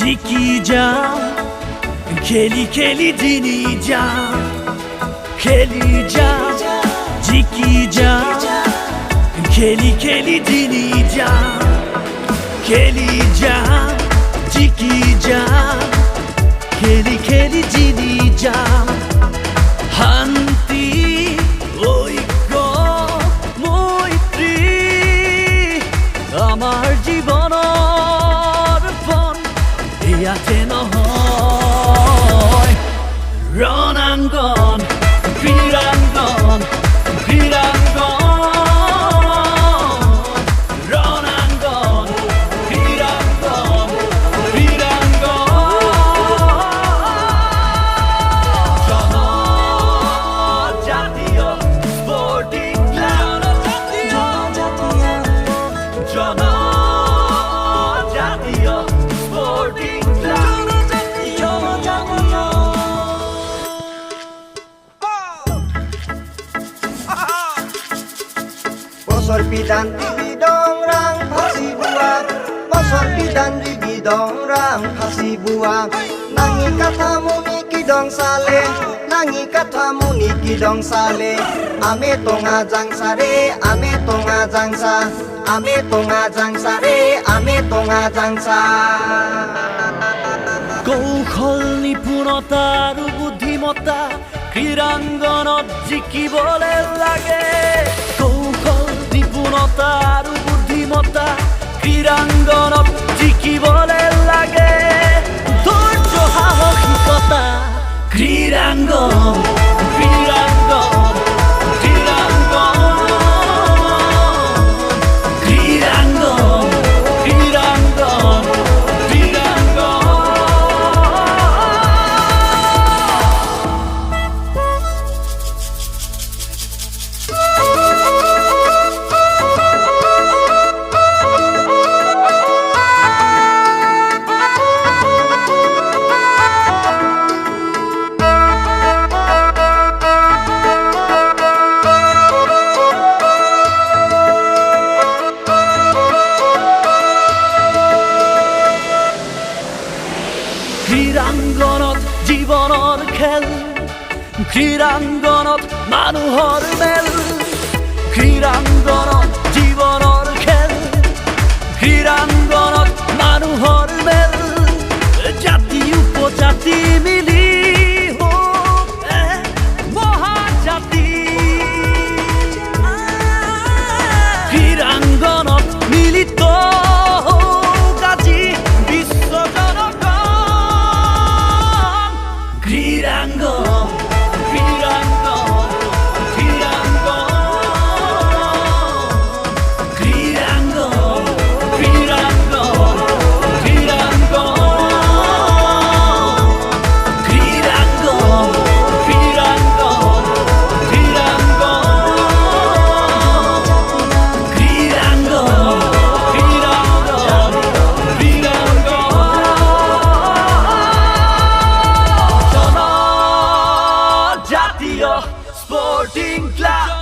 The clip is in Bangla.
জিকি যাও, খেলি খেলি জিনি যাও, খেলি যাও, জিকি যাও, খেলি খেলি জিনি যাও, খেলি যাও, জিকি যাও, খেলি খেলি জিনি যাও। শান্তি ঐক্য মৈত্ৰী আমাৰ জীৱনৰ পণ ইয়াতে নহয়। ৰণাঙ্গন ক্ৰীড়াঙ্গন ক্ৰীড়াঙ্গন ৰণাঙ্গন ক্ৰীড়াঙ্গন ক্ৰীড়াঙ্গন জনজাতীয় স্পোর্টিং ক্লাব, জনজাতীয় sporting club. Bosor pidan ribi dongrang pasi buang, bosor pidan ribi dongrang pasi buang. Nangi katamu niki dong sale, nangi katamu niki dong sale. Ame tonga jangsa re, ame tonga jangsa, ame tonga jangsa re, ame tonga jangsa. কৌশল নিপুণতা আৰু বুদ্ধিমত্তা ক্ৰীড়াঙ্গনত জিকিবলে লাগে। কৌশল নিপুণতা আৰু বুদ্ধিমত্তা ক্ৰীড়াঙ্গনত জিকিবলে লাগে। ধৈৰ্য সাহসিকতা ক্ৰীড়াঙ্গন ক্ৰীড়াঙ্গন ক্ৰীড়াঙ্গন ক্ৰীড়াঙ্গন ক্ৰীড়াঙ্গন ক্ৰীড়াঙ্গন। ক্ৰীড়াঙ্গনত জীৱনৰ খেল, ক্ৰীড়াঙ্গনত মানুহৰ মেল। ক্ৰীড়াঙ্গনত জীৱনৰ খেল, ক্ৰীড়াঙ্গনত মানুহৰ মেল। জাতি উপজাতি মিলি হোক এক মহাজাতি। ক্ৰীড়াঙ্গনত মিলিত হোক আজি বিশ্ব জনগণ। ক্ৰীড়াঙ্গন ক্ৰীড়াঙ্গন ক্ৰীড়াঙ্গন ক্ৰীড়াঙ্গন ক্ৰীড়াঙ্গন ক্ৰীড়াঙ্গন ক্ৰীড়াঙ্গন ক্ৰীড়াঙ্গন ক্ৰীড়াঙ্গন। জনজাতীয় স্পোর্টিং ক্লাব।